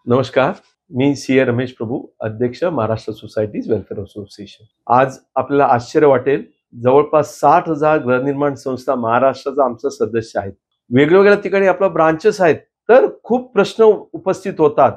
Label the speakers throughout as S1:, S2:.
S1: नमस्कार. मी सी ए रमेश प्रभू, अध्यक्ष Maharashtra societies welfare association. आज आपल्याला आश्चर्य वाटेल, जवळपास 60,000 गृहनिर्माण संस्था महाराष्ट्राचा आमचा सदस्य आहेत. वेगवेगळ्या ठिकाणी आपल्या ब्रांचेस आहेत. तर खूप प्रश्न उपस्थित होतात.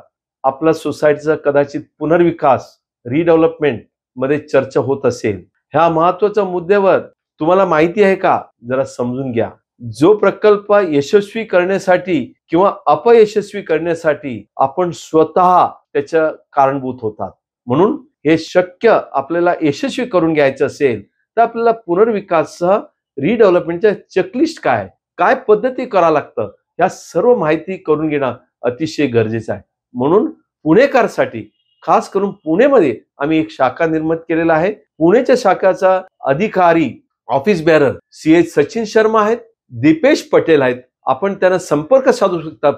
S1: आपल्या सोसायटीचा कदाचित पुनर्विकास, रिडेव्हलपमेंट मध्ये चर्चा होत असेल. ह्या महत्त्वाच्या मुद्द्यावर तुम्हाला माहिती आहे का? जरा समजून घ्या. जो प्रकल्प यशस्वी करण्यासाठी किंवा अपयशस्वी करण्यासाठी आपण स्वतः त्याच्या कारणीभूत होतात. म्हणून हे शक्य आपल्याला यशस्वी करून घ्यायचं असेल तर आपल्याला पुनर्विकाससह रिडेव्हलपमेंटच्या चेकलिस्ट काय पद्धती करावं लागतं, या सर्व माहिती करून घेणं अतिशय गरजेचं आहे. म्हणून पुणेकरांसाठी, खास करून पुणेमध्ये आम्ही एक शाखा निर्माण केलेला आहे. पुणेच्या शाखाचा अधिकारी office bearer C Sachin Sharma आहेत, दीपेश पटेल आहेत. आपण त्यांना संपर्क साधू शकता.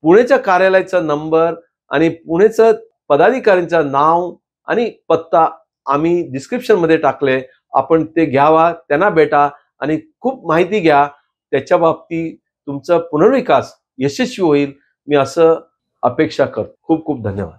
S1: पुणेच्या कार्यालयाचा नंबर आणि पुणेचं पदाधिकाऱ्यांचं नाव आणि पत्ता आम्ही डिस्क्रिप्शन मध्ये टाकले. आपण ते घ्यावा, त्यांना भेटा आणि खूप माहिती घ्या. त्याच्या बाबतीत तुमचा पुनर्विकास यशस्वी होईल, मी असं अपेक्षा करतो. खूप खूप धन्यवाद.